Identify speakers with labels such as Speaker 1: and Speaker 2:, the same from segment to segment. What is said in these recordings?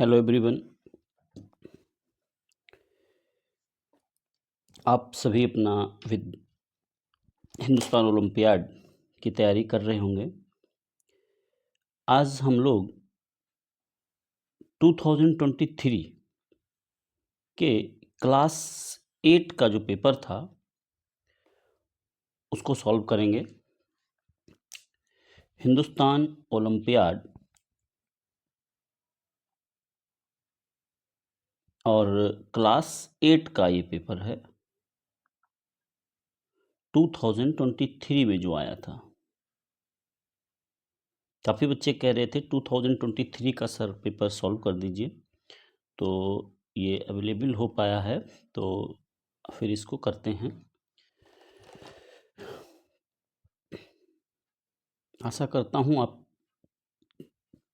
Speaker 1: Hello everyone. आप सभी अपना हिंदुस्तान ओलंपियाड की तैयारी कर रहे होंगे। आज हम लोग 2023 के क्लास 8 का जो पेपर था उसको सॉल्व करेंगे। हिंदुस्तान ओलंपियाड और क्लास 8 का ये पेपर है 2023 में जो आया था। काफ़ी बच्चे कह रहे थे 2023 का सर पेपर सॉल्व कर दीजिए, तो ये अवेलेबल हो पाया है, तो फिर इसको करते हैं। आशा करता हूँ आप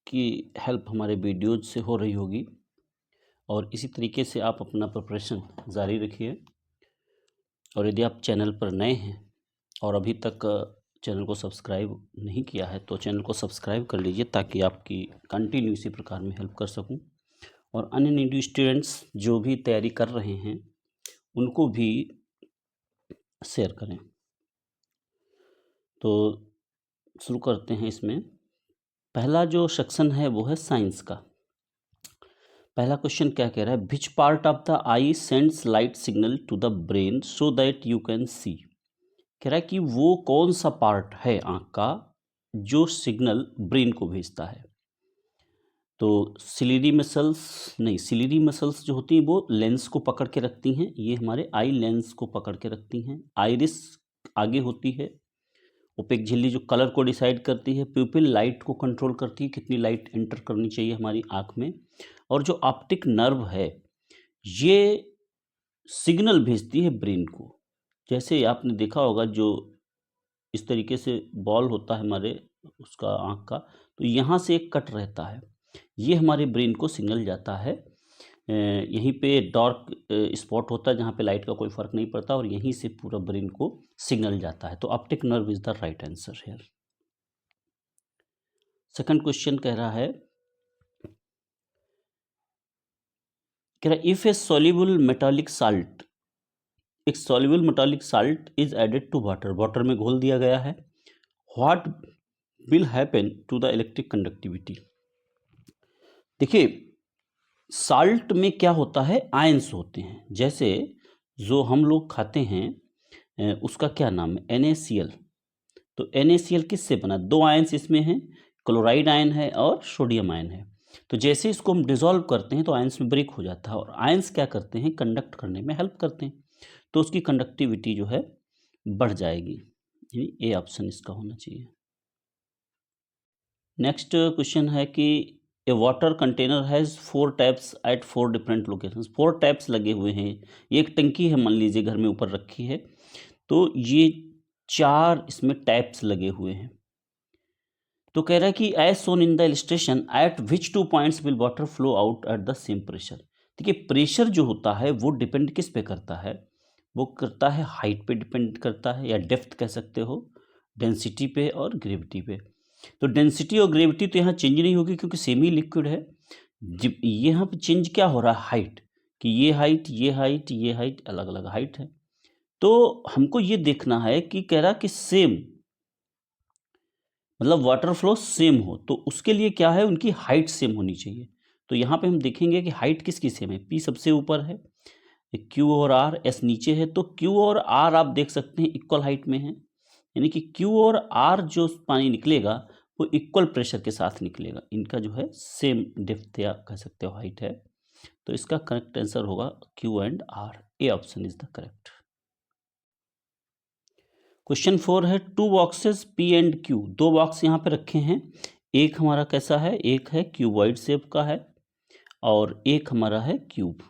Speaker 1: की हेल्प हमारे वीडियोज से हो रही होगी और इसी तरीके से आप अपना प्रिपरेशन जारी रखिए। और यदि आप चैनल पर नए हैं और अभी तक चैनल को सब्सक्राइब नहीं किया है तो चैनल को सब्सक्राइब कर लीजिए ताकि आपकी कंटिन्यू इसी प्रकार में हेल्प कर सकूं और अन्य न्यू स्टूडेंट्स जो भी तैयारी कर रहे हैं उनको भी शेयर करें। तो शुरू करते हैं। इसमें पहला जो सेक्शन है वो है साइंस का। पहला क्वेश्चन क्या कह रहा है, which part of the eye sends light signal to the brain so that you can see. कह रहा है कि वो कौन सा पार्ट है आंख का जो सिग्नल ब्रेन को भेजता है। तो सिलियरी मसल्स जो होती हैं वो लेंस को पकड़ के रखती हैं, ये हमारे आई लेंस को पकड़ के रखती हैं। आइरिस आगे होती है, ओपेक झिल्ली जो कलर को डिसाइड करती है। प्यूपिल लाइट को कंट्रोल करती है, कितनी लाइट एंटर करनी चाहिए हमारी आंख में। और जो ऑप्टिक नर्व है ये सिग्नल भेजती है ब्रेन को। जैसे आपने देखा होगा जो इस तरीके से बॉल होता है हमारे उसका आंख का, तो यहाँ से एक कट रहता है, ये हमारे ब्रेन को सिग्नल जाता है। यहीं पे डार्क स्पॉट होता है जहाँ पे लाइट का कोई फर्क नहीं पड़ता और यहीं से पूरा ब्रेन को सिग्नल जाता है। तो optic nerve is the right answer here. Second question कह रहा है if a soluble metallic salt, एक soluble metallic salt is added to water, water में घोल दिया गया है, what will happen to the electric conductivity. देखिए साल्ट में क्या होता है, आयंस होते हैं। जैसे जो हम लोग खाते हैं उसका क्या नाम है, NaCl। तो NaCl किससे बना, दो आयंस इसमें हैं, क्लोराइड आयन है और सोडियम आयन है। तो जैसे इसको हम डिसॉल्व करते हैं तो आयंस में ब्रेक हो जाता है और आयंस क्या करते हैं, कंडक्ट करने में हेल्प करते हैं, तो उसकी कंडक्टिविटी जो है बढ़ जाएगी। यानी ए ऑप्शन इसका होना चाहिए। नेक्स्ट क्वेश्चन है कि a water container has 4 taps at 4 different locations. 4 taps लगे हुए हैं, एक टंकी है मान लीजिए घर में ऊपर रखी है, तो ये 4 इसमें टैप्स लगे हुए हैं। तो कह रहा है कि as shown in the illustration at which 2 points will water flow out at the same pressure. देखिए प्रेशर जो होता है वो डिपेंड किस पे करता है, वो करता है हाइट पे डिपेंड करता है, या डेप्थ कह सकते हो, डेंसिटी पे और ग्रेविटी पे। तो डेंसिटी और ग्रेविटी तो यहाँ चेंज नहीं होगी क्योंकि सेमी लिक्विड है। जब यहाँ पे चेंज क्या हो रहा है, हाइट, कि ये हाइट ये हाइट ये हाइट अलग अलग हाइट है। तो हमको ये देखना है कि कह रहा कि सेम मतलब वाटर फ्लो सेम हो, तो उसके लिए क्या है, उनकी हाइट सेम होनी चाहिए। तो यहाँ पे हम देखेंगे कि हाइट किसकी सेम है, पी सबसे ऊपर है, क्यू और आर, एस नीचे है। तो क्यू और आर आप देख सकते हैं इक्वल हाइट में है, यानी कि क्यू और आर जो पानी निकलेगा वो इक्वल प्रेशर के साथ निकलेगा, इनका जो है सेम डेप्थ या कह सकते हो हाइट है। तो इसका करेक्ट आंसर होगा Q and R, A option is the correct. Question 4 है two boxes P and Q, दो बॉक्स यहाँ पे रखे हैं, एक हमारा कैसा है, एक है क्यूबॉइड शेप का है और एक हमारा है क्यूब।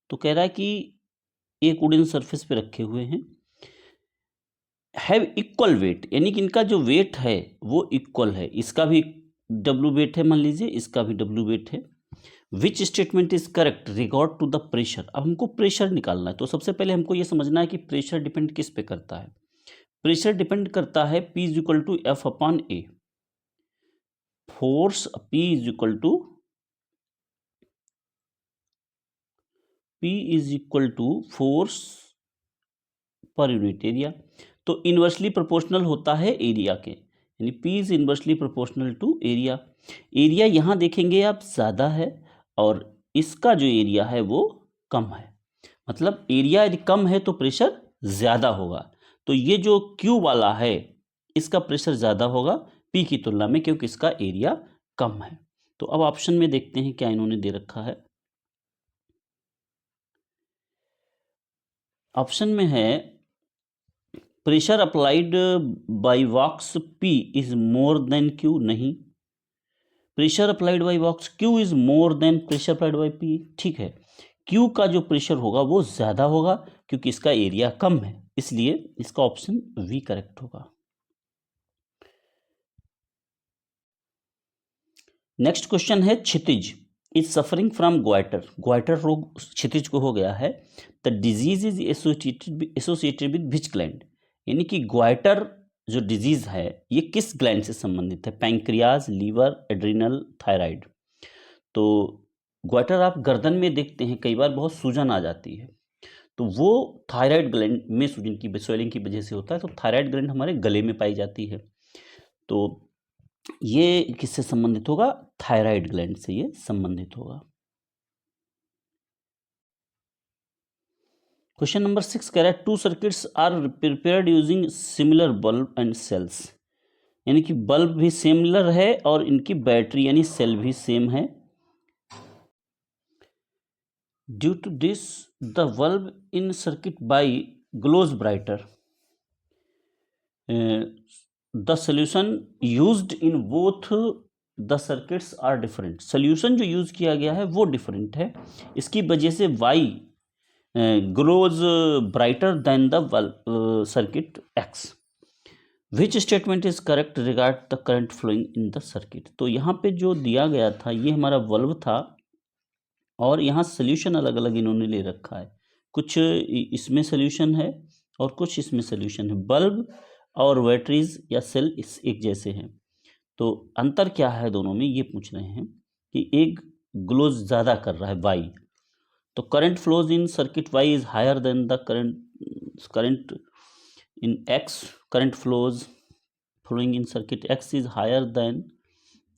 Speaker 1: तो कह रहा है कि एक वुडन सरफेस पे रखे हुए हैं, हैव इक्वल वेट, यानी कि इनका जो वेट है वो इक्वल है, इसका भी डब्ल्यू वेट है मान लीजिए, इसका भी डब्ल्यू वेट है। Which statement is correct regard to the pressure. अब हमको प्रेशर निकालना है, तो सबसे पहले हमको ये समझना है कि प्रेशर डिपेंड किस पे करता है। प्रेशर डिपेंड करता है P is equal to F upon A, force P is equal to P is equal to force पर यूनिट एरिया। तो इन्वर्सली प्रोपोर्शनल होता है एरिया के, यानी P is inversely proportional to area. Area यहाँ देखेंगे आप ज़्यादा है और इसका जो एरिया है वो कम है, मतलब एरिया यदि कम है तो प्रेशर ज़्यादा होगा। तो ये जो Q वाला है इसका प्रेशर ज़्यादा होगा P की तुलना में, क्योंकि इसका एरिया कम है। तो अब ऑप्शन में देखते हैं क्या इन्होंने दे रखा है। ऑप्शन में है pressure applied by box P is more than Q। नहीं, pressure applied by box Q is more than pressure applied by P। ठीक है, Q का जो प्रेशर होगा वो ज़्यादा होगा क्योंकि इसका एरिया कम है, इसलिए इसका ऑप्शन V करेक्ट होगा। नेक्स्ट क्वेश्चन है Kshitij is suffering from goitre. Goitre रोग क्षितिज को हो गया है। The disease is associated with which gland, यानी कि ग्वाइटर जो डिजीज है ये किस ग्लैंड से संबंधित है? Pancreas, liver, adrenal, thyroid. तो ग्वाइटर आप गर्दन में देखते हैं कई बार बहुत सूजन आ जाती है, तो वो थायराइड ग्लैंड में सूजन की स्वेलिंग की वजह से होता है। तो थायराइड ग्लैंड हमारे गले में पाई जाती है, तो ये किससे संबंधित होगा? थायराइड ग्लैंड से ये संबंधित होगा। क्वेश्चन नंबर 6 कह रहा है two circuits are prepared using similar bulb and cells, यानी कि बल्ब भी सिमिलर है और इनकी बैटरी यानी सेल भी सेम है। Due to this the bulb in circuit Y glows brighter, the solution used in both the circuits are different. Solution जो यूज किया गया है वो डिफरेंट है, इसकी वजह से Y glows brighter than the circuit X. Which statement is correct regard the current flowing in the circuit. तो यहाँ पे जो दिया गया था ये हमारा बल्ब था और यहाँ सोल्यूशन अलग अलग इन्होंने ले रखा है, कुछ इसमें सोल्यूशन है और कुछ इसमें सोल्यूशन है। बल्ब और बैटरीज या सेल इस एक जैसे हैं, तो अंतर क्या है दोनों में ये पूछ रहे हैं कि एक ग्लोज ज़्यादा कर रहा है वाई, तो current flows in circuit Y is higher than the current in X. Current flows flowing in circuit X is higher than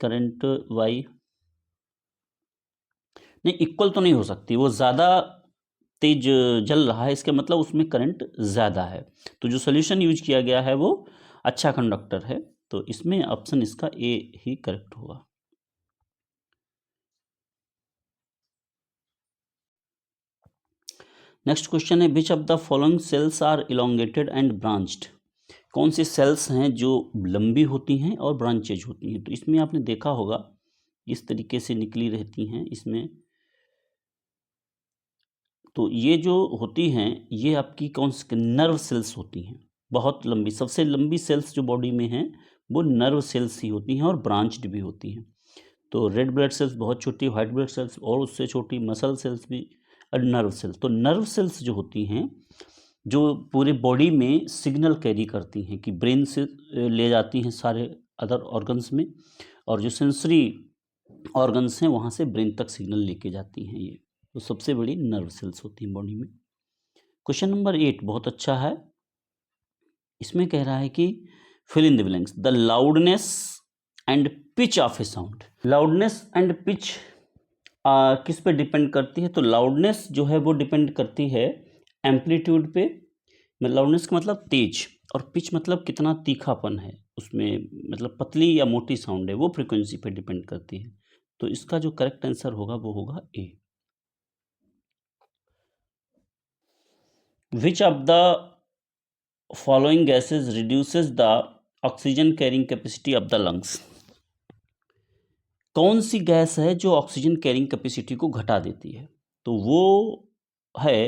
Speaker 1: current Y. नहीं, इक्वल तो नहीं हो सकती, वो ज़्यादा तेज जल रहा है इसका मतलब उसमें करंट ज़्यादा है। तो जो सोल्यूशन यूज किया गया है वो अच्छा कंडक्टर है, तो इसमें ऑप्शन इसका ए ही करेक्ट होगा। नेक्स्ट क्वेश्चन है which of the following cells are elongated and branched. कौन सी सेल्स हैं जो लंबी होती हैं और ब्रांचेज होती हैं? तो इसमें आपने देखा होगा इस तरीके से निकली रहती हैं इसमें। तो ये जो होती हैं ये आपकी कौन सी नर्व सेल्स होती हैं, बहुत लंबी, सबसे लंबी सेल्स जो बॉडी में हैं वो नर्व सेल्स ही होती हैं और ब्रांच्ड भी होती हैं। तो रेड ब्लड सेल्स बहुत छोटी, वाइट ब्लड सेल्स और उससे छोटी, मसल सेल्स भी, और नर्व सेल्स। तो नर्व सेल्स जो होती हैं जो पूरे बॉडी में सिग्नल कैरी करती हैं कि ब्रेन से ले जाती हैं सारे अदर ऑर्गन्स में, और जो सेंसरी ऑर्गन्स हैं वहाँ से ब्रेन तक सिग्नल लेके जाती हैं ये, तो सबसे बड़ी नर्व सेल्स होती हैं बॉडी में। क्वेश्चन नंबर 8 बहुत अच्छा है, इसमें कह रहा है कि fill in the blanks the loudness and pitch of a sound. Loudness and pitch किस पे डिपेंड करती है? तो लाउडनेस जो है वो डिपेंड करती है एम्पलीट्यूड पे, लाउडनेस का मतलब तेज, और पिच मतलब कितना तीखापन है उसमें, मतलब पतली या मोटी साउंड है, वो फ्रीक्वेंसी पे डिपेंड करती है। तो इसका जो करेक्ट आंसर होगा वो होगा A. Which of the following gases reduces the oxygen carrying capacity of the lungs. कौन सी गैस है जो ऑक्सीजन कैरिंग कैपेसिटी को घटा देती है? तो वो है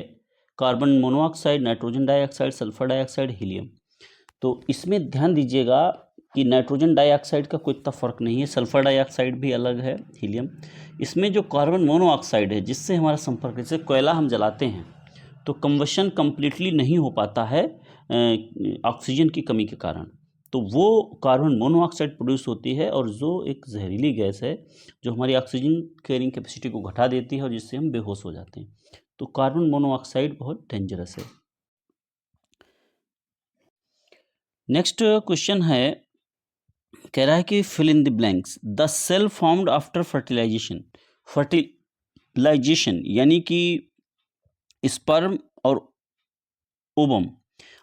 Speaker 1: carbon monoxide, nitrogen dioxide, sulphur dioxide, helium. तो इसमें ध्यान दीजिएगा कि नाइट्रोजन डाइऑक्साइड का कोई इतना फर्क नहीं है, सल्फर डाइऑक्साइड भी अलग है, हीलियम। इसमें जो कार्बन मोनोऑक्साइड है जिससे हमारा संपर्क, जैसे कोयला हम जलाते हैं तो कंबशन कंप्लीटली नहीं हो पाता है ऑक्सीजन की कमी के कारण, तो वो कार्बन मोनोऑक्साइड प्रोड्यूस होती है, और जो एक जहरीली गैस है जो हमारी ऑक्सीजन कैरिंग कैपेसिटी को घटा देती है और जिससे हम बेहोश हो जाते हैं। तो कार्बन मोनोऑक्साइड बहुत डेंजरस है। नेक्स्ट क्वेश्चन है, कह रहा है कि fill in the blanks. The cell formed after fertilisation, fertilisation यानी कि स्पर्म और ओवम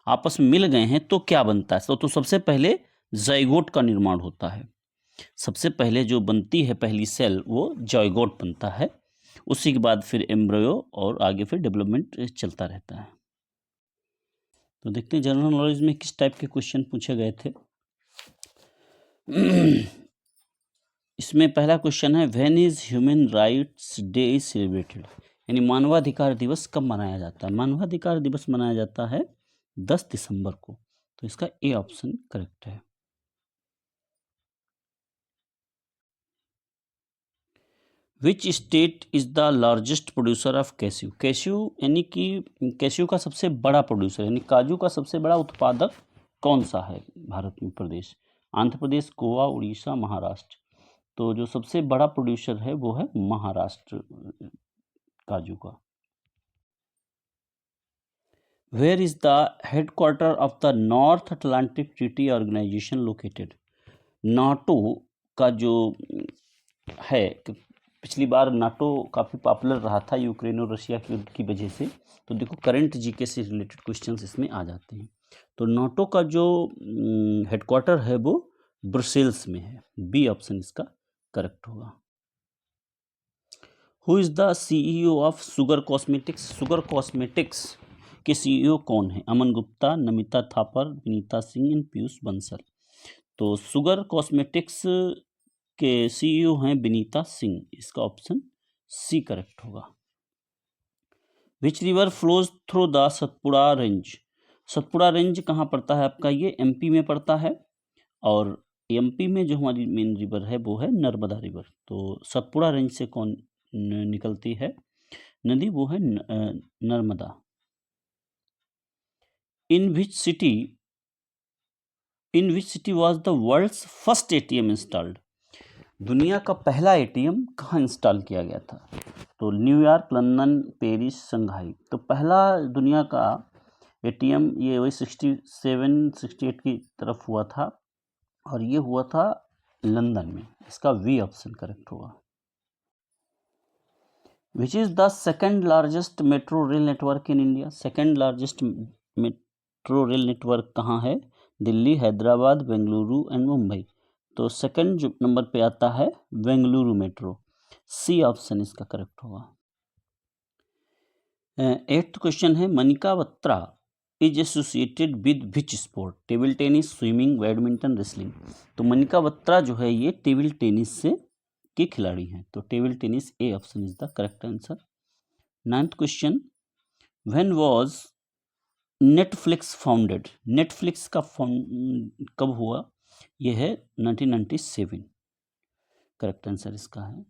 Speaker 1: आपस में मिल गए हैं तो क्या बनता है? तो सबसे पहले जाइगोट का निर्माण होता है। सबसे पहले जो बनती है पहली सेल वो जाइगोट बनता है, उसी के बाद फिर एम्ब्रियो और आगे फिर डेवलपमेंट चलता रहता है। तो देखते हैं जनरल नॉलेज में किस टाइप के क्वेश्चन पूछे गए थे। इसमें पहला क्वेश्चन है, when is human rights day is celebrated, यानी मानवाधिकार दिवस कब मनाया जाता है? मानवाधिकार दिवस मनाया जाता है 10 दिसंबर को। तो इसका ए ऑप्शन करेक्ट है। Which state is the largest producer of cashew? Cashew यानी कि कैश्यू का सबसे बड़ा प्रोड्यूसर यानी काजू का सबसे बड़ा उत्पादक कौन सा है भारत में प्रदेश? आंध्र प्रदेश, गोवा, उड़ीसा, महाराष्ट्र। तो जो सबसे बड़ा प्रोड्यूसर है वो है महाराष्ट्र काजू का। Where is the headquarter of the North Atlantic Treaty Organisation located? NATO का जो है, पिछली बार नाटो काफ़ी पॉपुलर रहा था यूक्रेन और रशिया की वजह से। तो देखो करंट जीके से रिलेटेड क्वेश्चंस इसमें आ जाते हैं। तो नाटो का जो हेडक्वार्टर है वो ब्रसेल्स में है। बी ऑप्शन इसका करेक्ट होगा। Who is the CEO of sugar cosmetics? Sugar cosmetics के सीईओ कौन है? अमन गुप्ता, नमिता थापर, विनीता सिंह एंड पीयूष बंसल। तो शुगर कॉस्मेटिक्स के सीईओ हैं विनीता सिंह। इसका ऑप्शन सी करेक्ट होगा। Which river flows through the Satpura range? Satpura range कहाँ पड़ता है आपका? ये एमपी में पड़ता है, और एमपी में जो हमारी मेन रिवर है वो है नर्मदा रिवर। तो सतपुड़ा रेंज से कौन निकलती है नदी? वो है Narmada. In which city was the world's first ATM installed? दुनिया का पहला एटीएम कहाँ इंस्टॉल किया गया था? तो न्यूयॉर्क, लंदन, पेरिस, शंघाई। तो पहला दुनिया का एटीएम ये वही 67-68 की तरफ हुआ था, और ये हुआ था लंदन में। इसका वी ऑप्शन करेक्ट होगा। Which is the second largest metro rail network in India? Second largest metro rail network कहाँ है? दिल्ली, हैदराबाद, बेंगलुरु एंड मुंबई। तो सेकंड जो नंबर पे आता है बेंगलुरु मेट्रो। सी ऑप्शन इसका करेक्ट होगा। 8th क्वेश्चन है, Manika Batra is associated with which sport? Table tennis, swimming, badminton, wrestling. तो मनिका बत्रा जो है ये टेबल टेनिस से के खिलाड़ी हैं। तो table tennis, A option is the correct answer. 9th question, when was Netflix founded? Netflix का कब हुआ? यह है 1997। करेक्ट आंसर इसका है।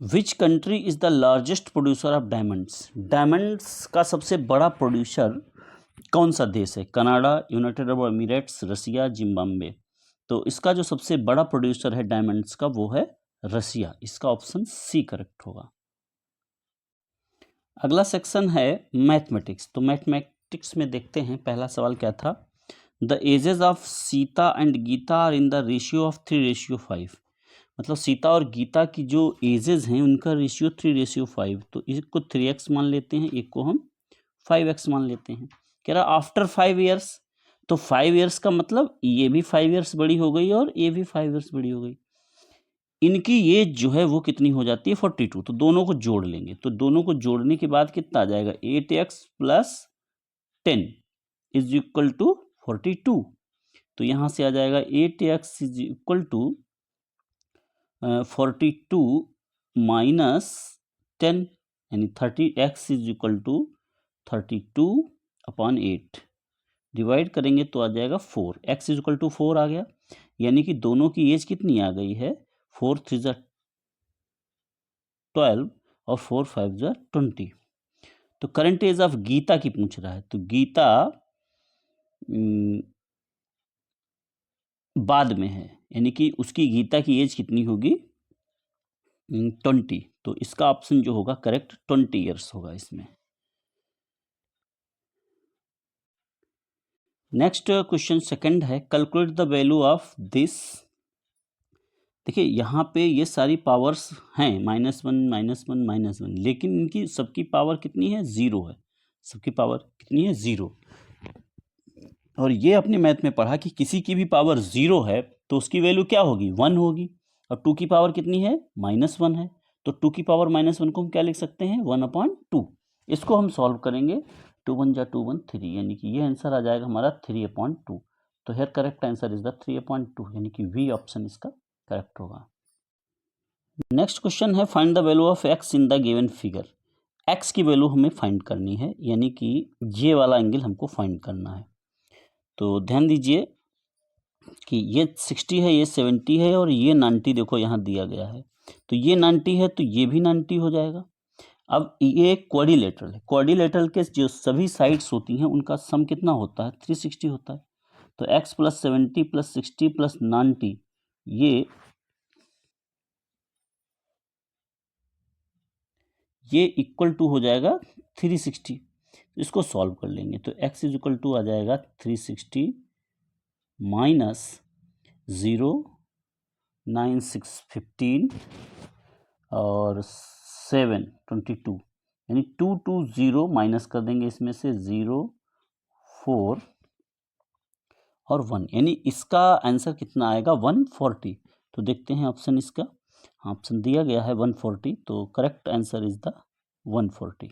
Speaker 1: Which country is the largest producer of diamonds? Diamonds का सबसे बड़ा प्रोड्यूसर कौन सा देश है? कनाडा, यूनाइटेड अरब एमिरेट्स, रसिया, जिम्बाब्वे। तो इसका जो सबसे बड़ा प्रोड्यूसर है डायमंड्स का वो है रसिया। इसका ऑप्शन सी करेक्ट होगा। अगला सेक्शन है मैथमेटिक्स। तो मैथमेटिक्स में देखते हैं पहला सवाल क्या था। The ages of Sita and Gita are in the ratio of 3:5। मतलब सीता और गीता की जो एजेस हैं उनका रेशियो 3:5। तो एक को 3x मान लेते हैं, एक को हम 5x मान लेते हैं। कह रहा आफ्टर 5 ईयर्स। तो 5 ईयर्स का मतलब ये भी 5 ईयर्स बड़ी हो गई और ये भी 5 ईयर्स बड़ी हो गई। इनकी एज जो है वो कितनी हो जाती है? 42। तो दोनों को जोड़ लेंगे, तो दोनों को जोड़ने के बाद कितना आ जाएगा? 8x + 10 is equal to 42। तो यहाँ से आ जाएगा 8x is equal to 42 minus 10, यानी 30x is equal to 32/8। Divide करेंगे तो आ जाएगा 4। x इज इक्वल टू 4 आ गया, यानी कि दोनों की एज कितनी आ गई है? 4 3 ज़ा 12 और 4 5 ज़ा 20। तो करंट एज ऑफ गीता की पूछ रहा है। तो गीता बाद में है, यानी कि उसकी गीता की एज कितनी होगी? 20, तो इसका ऑप्शन जो होगा करेक्ट 20 ईयर्स होगा इसमें। नेक्स्ट क्वेश्चन सेकंड है, calculate the value of this. देखिए यहाँ पे ये सारी पावर्स हैं -1 -1 -1, लेकिन इनकी सबकी पावर कितनी है, 0 है। सबकी पावर कितनी है, 0। और ये अपने मैथ में पढ़ा कि किसी की भी पावर 0 है तो उसकी वैल्यू क्या होगी, 1 होगी। और 2 की पावर कितनी है, -1 है, तो 2 की पावर -1 को हम क्या लिख सकते हैं, 1/2। इसको हम सॉल्व करेंगे, 2 1 जा 2 1 3, यानी कि ये आंसर आ जाएगा हमारा 3/2। तो here correct answer is the 3/2, यानी कि वी ऑप्शन इसका करेक्ट होगा। नेक्स्ट क्वेश्चन है, find the value of X in the given figure. X की वैल्यू हमें फाइंड करनी है, यानी कि ये वाला एंगल हमको फाइंड करना है। तो ध्यान दीजिए कि ये 60 है, ये 70 है और ये 90 देखो यहाँ दिया गया है। तो ये 90 है तो ये भी 90 हो जाएगा। अब ये क्वाड्रिलेटरल है, क्वाड्रिलेटरल के जो सभी साइड्स होती हैं उनका सम कितना होता है, 360 होता है। तो x + 70 + 60 + 90 ये इक्वल टू हो जाएगा 360। इसको सॉल्व कर लेंगे तो x = आ जाएगा 360 माइनस 0 9 6 15 और 7 22, यानी 2 2 0 माइनस कर देंगे इसमें से 0 4 और 1, यानी इसका आंसर कितना आएगा, 140। तो देखते हैं ऑप्शन इसका, ऑप्शन दिया गया है 140, तो correct answer is the 140।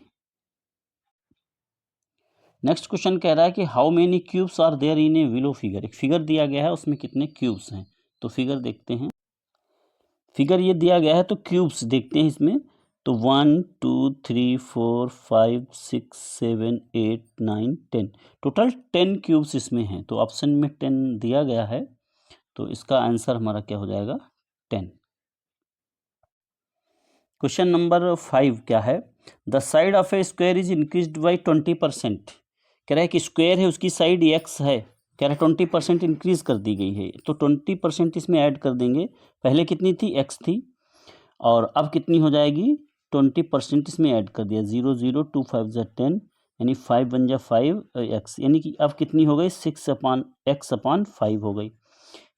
Speaker 1: Next question कह रहा है कि how many cubes are there in a below figure. एक फिगर दिया गया है, उसमें कितने क्यूब्स हैं, तो फिगर देखते हैं। फिगर ये दिया गया है तो क्यूब्स देखते हैं इसमें। तो 1 2 3 4 5 6 7 8 9 10, टोटल 10 क्यूब्स इसमें हैं। तो ऑप्शन में 10 दिया गया है, तो इसका आंसर हमारा क्या हो जाएगा, 10। क्वेश्चन नंबर 5 क्या है, the side of A square is increased by 20%। कह रहा है कि स्क्वायर है, उसकी साइड x है, कह रहा है 20% इंक्रीज कर दी गई है। तो 20% इसमें ऐड कर देंगे, पहले कितनी थी, x थी, और अब कितनी हो जाएगी, 20% इसमें ऐड कर दिया, 0 0 2 5 जा 10, यानी 5 1 जा 5 x, यानी कि अब कितनी हो गई, 6/x/5 हो गई।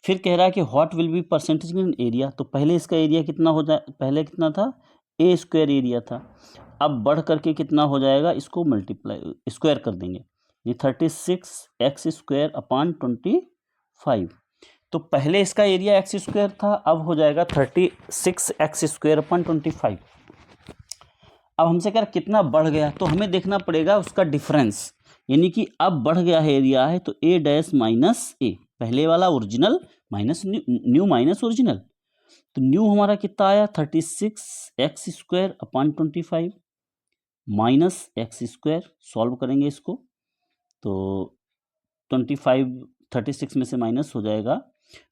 Speaker 1: फिर कह रहा है कि what will be percentage in area. तो पहले इसका एरिया कितना हो जाए, पहले कितना था, ए स्क्वायर एरिया था, अब बढ़ करके कितना हो जाएगा, इसको मल्टीप्लाई स्क्वायर कर देंगे, ये 36x² तो पहले इसका एरिया x² था, अब हो जाएगा 36x²/25। अब हमसे कह रहा कितना बढ़ गया, तो हमें देखना पड़ेगा उसका डिफरेंस, यानी कि अब बढ़ गया है एरिया है तो a डैश माइनस ए, पहले वाला original minus new minus original, तो न्यू हमारा कितना आया, 36x²/25 माइनस x², सॉल्व करेंगे इसको तो 36 में से माइनस हो जाएगा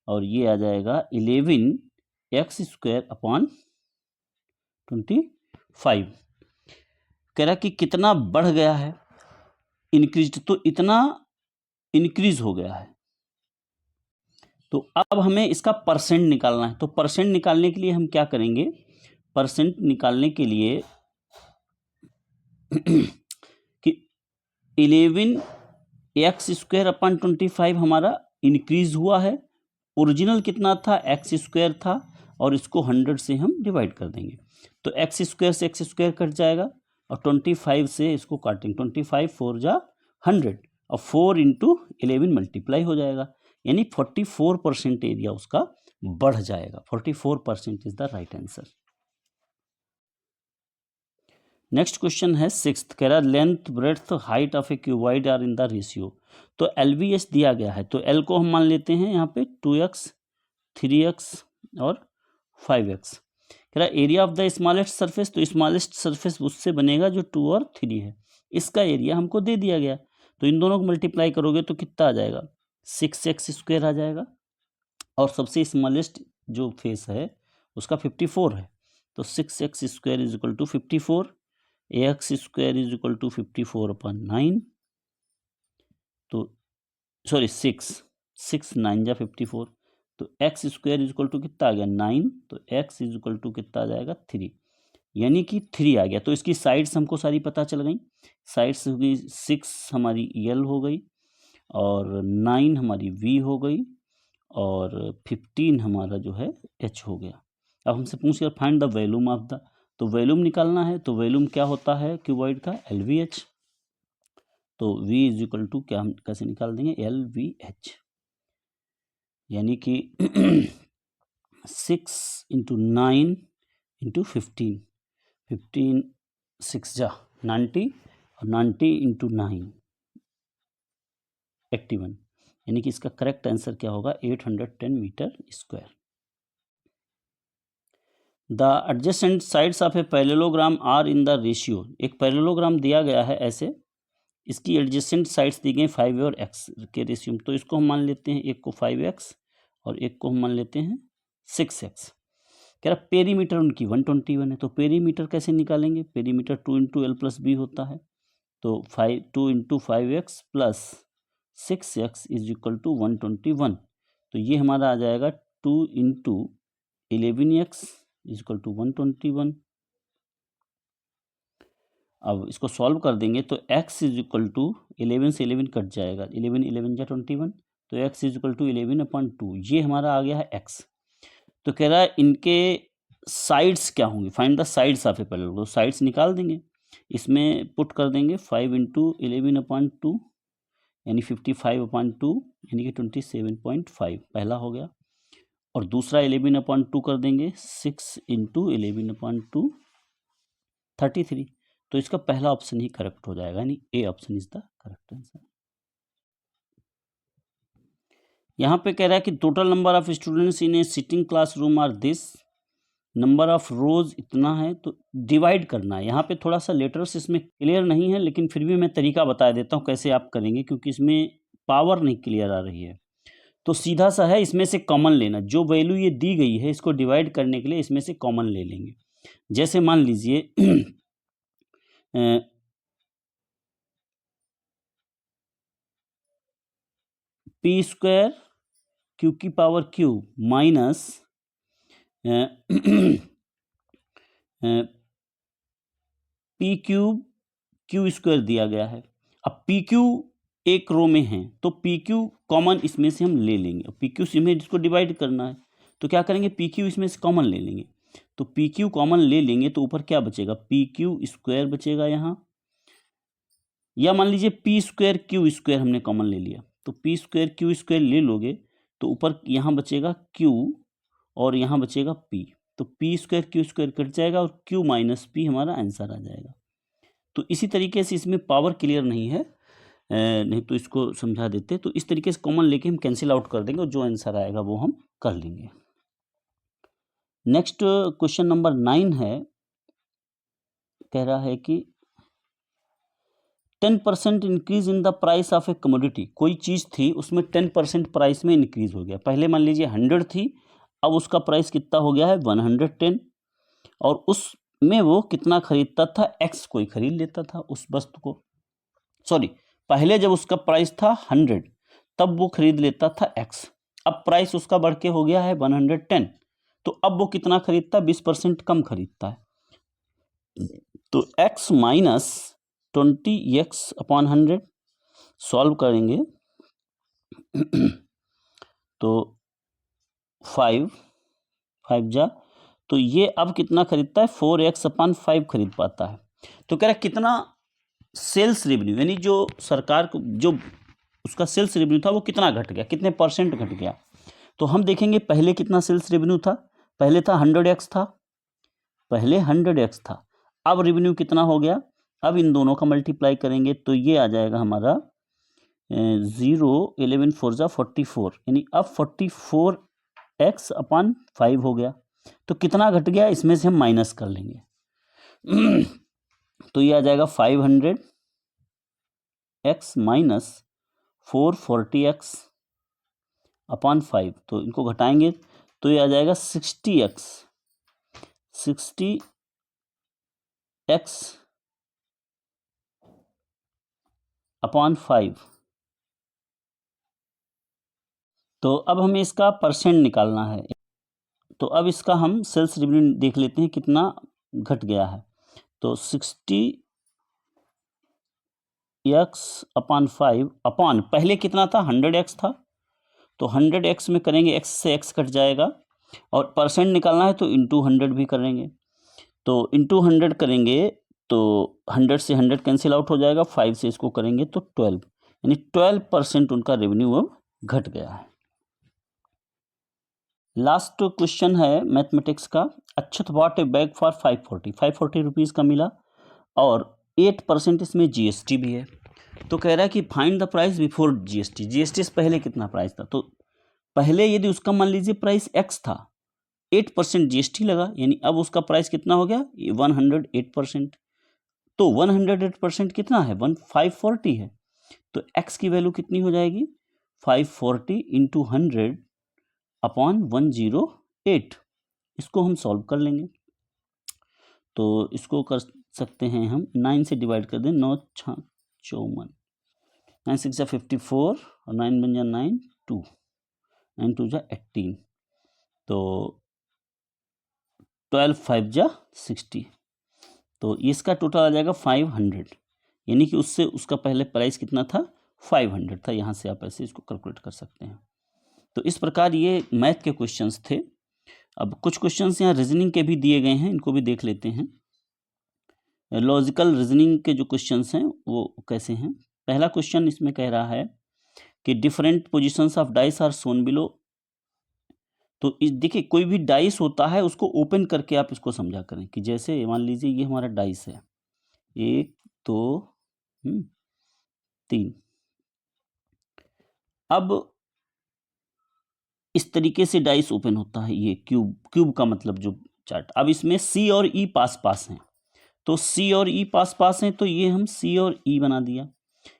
Speaker 1: और ये आ जाएगा 11x²/25। कह रहा कि कितना बढ़ गया है, इंक्रीज, तो इतना इंक्रीज हो गया है। तो अब हमें इसका परसेंट निकालना है, तो परसेंट निकालने के लिए हम क्या करेंगे, परसेंट निकालने के लिए कि 11x²/25 हमारा इंक्रीज हुआ है, ओरिजिनल कितना था, x² था, और इसको 100 से हम डिवाइड कर देंगे, तो x² से x² कट जाएगा और 25 से इसको काटेंगे, 25 4 जा 100 और 4 × 11 मल्टीप्लाई हो जाएगा, यानी 44% एरिया उसका बढ़ जाएगा। 44% is the right answer. Next question है 6th, कह रहा है length breadth height of a cuboid are in the ratio. तो LBS दिया गया है, तो L को हम मान लेते हैं यहाँ पे 2x 3x और 5x। कह रहा है area of the smallest surface, तो स्मॉलेस्ट सरफेस उससे बनेगा जो 2 और 3 है, इसका एरिया हमको दे दिया गया, तो इन दोनों को मल्टीप्लाई करोगे तो कितना आ जाएगा, 6x² आ जाएगा, और सबसे स्मॉलेस्ट जो फेस है उसका 54 है, तो 6x² = 54, ax² = 54/9, तो सॉरी 6 9 जा 54, तो X square is equal to कितना आ गया 9, तो एक्स इज इक्वल टू कितना आ जाएगा 3, यानी कि 3 आ गया। तो इसकी साइड्स हमको सारी पता चल गई। साइड्स हो गई 6 हमारी एल हो गई, और 9 हमारी वी हो गई, और 15 हमारा जो है एच हो गया। अब हमसे पूछ कर find the volume of the, तो वैल्यूम निकालना है। तो वैल्यूम क्या होता है क्यूबॉइड का, एल वी एच। तो v इज इक्वल टू क्या, हम कैसे निकाल देंगे, एल वी एच, यानी कि 6 इंटू 9 इंटू 15, 15 6 जा 90, और 90 इंटू 9 81, यानी कि इसका करेक्ट आंसर क्या होगा 810 metre square. The adjacent sides of a parallelogram are in the ratio, एक पैरेललोग्राम दिया गया है ऐसे, इसकी एडजेसेंट साइड्स दी गई 5 और x के रेशियो में। तो इसको हम मान लेते हैं, एक को 5x और एक को हम मान लेते हैं 6x। कह रहा पेरीमीटर उनकी 121 है, तो पेरीमीटर कैसे निकालेंगे, perimeter 2 into L plus B होता है। तो 2 into 5x plus 6x is equal to 121, तो ये हमारा आ जाएगा 2 into 11x is equal to 121। अब इसको सॉल्व कर देंगे तो x इज इक्वल टू 11 से 11 कट जाएगा, 11 11 जा 21, तो x इज इक्वल टू 11/2, ये हमारा आ गया है x। तो कह रहा है इनके साइड्स क्या होंगे, find the sides of A parallel, तो साइड्स निकाल देंगे, इसमें पुट कर देंगे 5 इंटू 11/2 यानी 55/2 यानी कि 27.5 पहला हो गया, और दूसरा 11/2 कर देंगे 6 इंटू 11/2 33, तो इसका पहला ऑप्शन ही करेक्ट हो जाएगा, यानी A option is the correct answer. यहाँ पे कह रहा है कि total number of students in a sitting classroom are this, number of rows इतना है, तो डिवाइड करना है। यहाँ पे थोड़ा सा लेटर्स इसमें क्लियर नहीं है, लेकिन फिर भी मैं तरीका बता देता हूँ कैसे आप करेंगे, क्योंकि इसमें पावर नहीं क्लियर आ रही है। तो सीधा सा है, इसमें से कॉमन लेना, जो वैल्यू ये दी गई है इसको डिवाइड करने के लिए इसमें से कॉमन ले लेंगे। जैसे मान लीजिए पी स्क्वायर क्यू की power Q minus P cube Q square दिया गया है। अब पी क्यू एक रो में है, तो पी क्यू कॉमन इसमें से हम ले लेंगे, पी क्यू से हमें इसको डिवाइड करना है, तो क्या करेंगे पी क्यू इसमें से कॉमन ले लेंगे, तो पी क्यू कॉमन ले लेंगे तो ऊपर क्या बचेगा, पी क्यू स्क्वायर बचेगा यहाँ, या मान लीजिए पी स्क्वायर क्यू स्क्वायर हमने कॉमन ले लिया, तो पी स्क्वायर क्यू स्क्वायर ले लोगे तो ऊपर यहाँ बचेगा क्यू और यहाँ बचेगा पी, तो P square Q square cut जाएगा और क्यू माइनस पी हमारा आंसर आ जाएगा। तो इसी तरीके से इसमें पावर क्लियर नहीं है, नहीं तो इसको समझा देते, तो इस तरीके से कॉमन लेके हम कैंसिल आउट कर देंगे और जो आंसर आएगा वो हम कर लेंगे। नेक्स्ट क्वेश्चन नंबर 9 है, कह रहा है कि 10% increase in the price of A commodity, कोई चीज थी उसमें 10% प्राइस में इंक्रीज हो गया, पहले मान लीजिए 100 थी, अब उसका प्राइस कितना हो गया है 110, और उसमें वो कितना खरीदता था, एक्स कोई खरीद लेता था उस वस्तु को, सॉरी पहले जब उसका प्राइस था 100 तब वो खरीद लेता था एक्स, अब प्राइस उसका बढ़ के हो गया है 110, तो अब वो कितना खरीदता, 20% कम खरीदता है, तो x माइनस 20x/100 सॉल्व करेंगे तो 5 जा, तो ये अब कितना खरीदता है 4x/5 खरीद पाता है। तो कह रहा है कितना सेल्स रेवेन्यू, यानी जो सरकार को जो उसका सेल्स रेवेन्यू था वो कितना घट गया, कितने परसेंट घट गया। तो हम देखेंगे पहले कितना सेल्स रेवेन्यू था, पहले था 100x था, पहले 100x था, अब रेवेन्यू कितना हो गया, अब इन दोनों का मल्टीप्लाई करेंगे तो ये आ जाएगा हमारा 0 11 4 जा 44, यानी अब 44x/5 हो गया, तो कितना घट गया इसमें से हम माइनस कर लेंगे तो ये आ जाएगा 500x माइनस 440x/5, तो इनको घटाएंगे तो ये आ जाएगा 60x 60x/5, तो अब हमें इसका परसेंट निकालना है। तो अब इसका हम सेल्स रेवेन्यू देख लेते हैं कितना घट गया है। तो 60x/5 अपॉन पहले कितना था, 100x था, तो 100x में करेंगे x से x कट जाएगा, और परसेंट निकालना है तो इंटू 100 भी करेंगे। तो इंटू 100 करेंगे तो 100 से 100 कैंसिल आउट हो जाएगा, 5 से इसको करेंगे तो 12, यानी 12% उनका रेवेन्यू अब घट गया है। लास्ट क्वेश्चन है मैथमेटिक्स का। Akshat bought a bag for 540 rupees का मिला, और 8% इसमें जीएसटी भी है। तो कह रहा है कि find the price before GST. GST से पहले कितना प्राइस था, तो पहले यदि उसका मान लीजिए प्राइस एक्स था, 8% जीएसटी लगा, यानी अब उसका प्राइस कितना हो गया, 108%। तो 108% कितना है, 540 है। तो एक्स की वैल्यू कितनी हो जाएगी, 540 इंटू 100 अपॉन 108। इसको हम सॉल्व कर लेंगे। तो इसको कर सकते हैं हम, 9 से डिवाइड कर दें, 9 6 54, 9 6 54 और 9 बन जा 9 2, 9 2 जा 18, तो 12 5 जा 60, तो इसका टोटल आ जाएगा 500, यानी कि उससे उसका पहले प्राइस कितना था, 500 था। यहाँ से आप ऐसे इसको कैलकुलेट कर सकते हैं। तो इस प्रकार ये मैथ के क्वेश्चंस थे। अब कुछ क्वेश्चंस यहाँ रीजनिंग के भी दिए गए हैं, इनको भी देख लेते हैं। लॉजिकल रीजनिंग के जो क्वेश्चंस हैं वो कैसे हैं। पहला क्वेश्चन इसमें कह रहा है कि different positions of dice are shown below. तो देखिए कोई भी डाइस होता है उसको ओपन करके आप इसको समझा करें, कि जैसे मान लीजिए ये हमारा डाइस है, 1 2 3। अब इस तरीके से डाइस ओपन होता है, ये क्यूब का मतलब जो चार्ट। अब इसमें सी और ई पास पास हैं, तो सी और ई पास पास हैं, तो ये हम सी और ई बना दिया।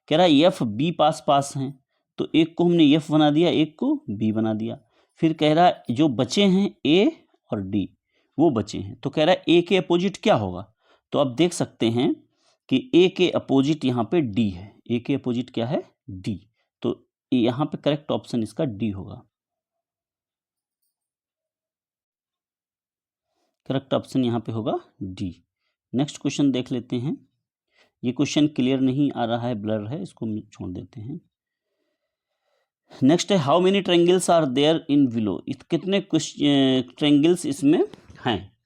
Speaker 1: कह रहा है एफ बी पास पास हैं, तो एक को हमने एफ बना दिया, एक को बी बना दिया। फिर कह रहा है जो बचे हैं ए और डी, वो बचे हैं। तो कह रहा है ए के अपोजिट क्या होगा, तो आप देख सकते हैं कि ए के अपोजिट यहाँ पे डी है। ए के अपोजिट क्या है, डी। तो यहाँ पे करेक्ट ऑप्शन इसका डी होगा। करेक्ट ऑप्शन यहाँ पे होगा डी। नेक्स्ट क्वेश्चन देख लेते हैं। ये क्वेश्चन क्लियर नहीं आ रहा है, ब्लर है, इसको छोड़ देते हैं। नेक्स्ट है how many triangles are there in below. कितने ट्रायंगल्स इसमें हैं।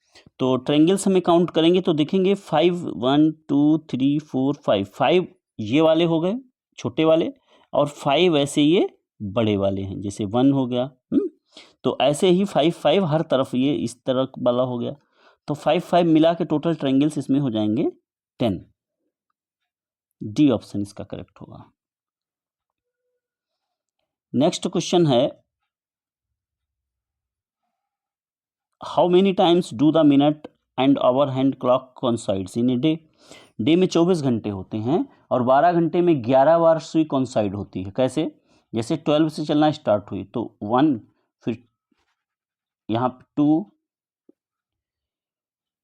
Speaker 1: तो ट्रायंगल्स हमें काउंट करेंगे तो देखेंगे 5 1 2 3 4 5। 5 ये वाले हो गए छोटे वाले, और 5 ऐसे ये बड़े वाले हैं, जैसे 1 हो गया। तो ऐसे ही 5 5 हर तरफ ये इस तरह वाला हो गया। तो 5 5 मिला के टोटल ट्रायंगल्स इसमें हो जाएंगे 10। डी ऑप्शन इसका करेक्ट होगा। नेक्स्ट क्वेश्चन है how many times do the minute and hour hand clock coincides in a day. Day में 24 घंटे होते हैं, और 12 घंटे में 11 बार सुई कॉन्साइड होती है। कैसे, जैसे 12 से चलना स्टार्ट हुई तो 1, फिर यहाँ 2,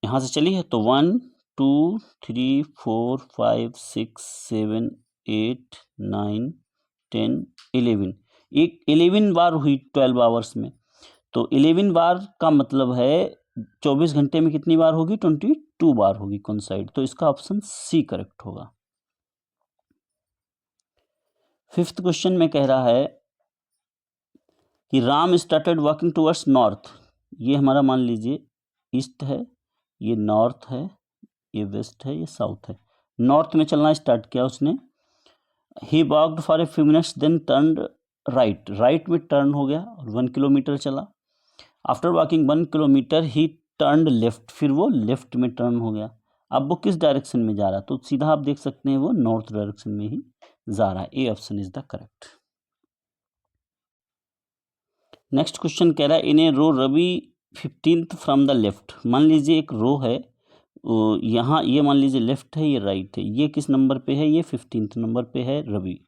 Speaker 1: यहाँ से चली है तो 1 2 3 4 5 6 7 8 9 10 11, एक 11 बार हुई 12 आवर्स में। तो 11 बार का मतलब है 24 घंटे में कितनी बार होगी, 22 बार होगी कॉन्साइड। तो इसका ऑप्शन सी करेक्ट होगा। फिफ्थ क्वेश्चन में कह रहा है कि Ram started walking towards north. ये हमारा मान लीजिए ईस्ट है, ये नॉर्थ है, ये वेस्ट है, ये साउथ है। नॉर्थ में चलना स्टार्ट किया उसने। He walked for a few minutes then turned right. Right में टर्न हो गया और 1 किलोमीटर चला। After walking 1 kilometre he turned left, फिर वो लेफ्ट में टर्न हो गया। अब वो किस डायरेक्शन में जा रहा है, तो सीधा आप देख सकते हैं वो नॉर्थ डायरेक्शन में ही जा रहा है। A option is the correct. Next question कह रहा है in a row Ravi 15th from the left. मान लीजिए एक रो है, यहाँ ये मान लीजिए लेफ्ट है, ये राइट है। ये किस नंबर पे है, ये 15th नंबर पे है रवि।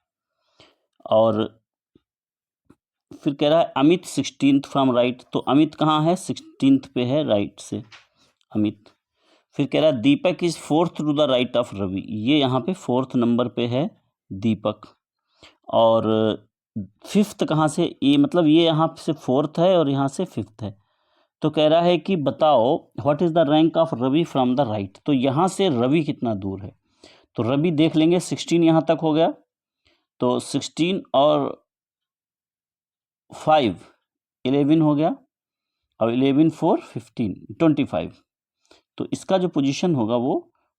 Speaker 1: और फिर कह रहा है अमित 16th फ्रॉम राइट। तो अमित कहाँ है, 16th पे है राइट से अमित। फिर कह रहा है Deepak is 4th to the right of Ravi. ये यहाँ पे 4th नंबर पे है दीपक। और फिफ्थ कहाँ से, ये मतलब ये यहाँ से फोर्थ है और यहाँ से फिफ्थ है। तो कह रहा है कि बताओ what is the rank of Ravi from the right. तो यहाँ से रवि कितना दूर है, तो रवि देख लेंगे 16 यहाँ तक हो गया, तो 16 और 5 11 हो गया, और 11 4 15 25। तो इसका जो पोजीशन होगा वो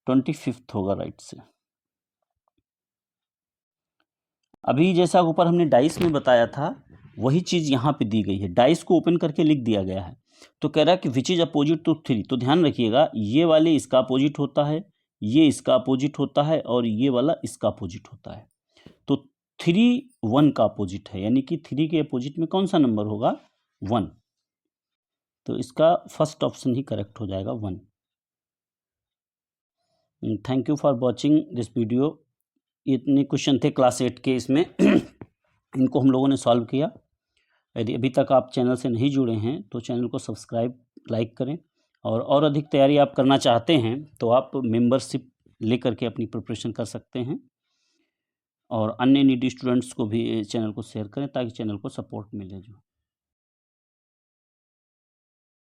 Speaker 1: 25th होगा राइट से। अभी जैसा ऊपर हमने डाइस में बताया था वही चीज़ यहाँ पे दी गई है, डाइस को ओपन करके लिख दिया गया है। तो कह रहा है कि विच इज अपोजिट टू 3। तो ध्यान रखिएगा ये वाले इसका अपोजिट होता है, ये इसका अपोजिट होता है, और ये वाला इसका अपोजिट होता है। तो 3 1 का अपोजिट है, यानी कि 3 के अपोजिट में कौन सा नंबर होगा, 1। तो इसका फर्स्ट ऑप्शन ही करेक्ट हो जाएगा, 1। Thank you for watching this video. इतने क्वेश्चन थे क्लास 8 के इसमें इनको हम लोगों ने सॉल्व किया। यदि अभी तक आप चैनल से नहीं जुड़े हैं तो चैनल को सब्सक्राइब लाइक करें, और अधिक तैयारी आप करना चाहते हैं तो आप मेंबरशिप लेकर के अपनी प्रिपरेशन कर सकते हैं, और अन्य नीडी स्टूडेंट्स को भी चैनल को शेयर करें ताकि चैनल को सपोर्ट मिले जो।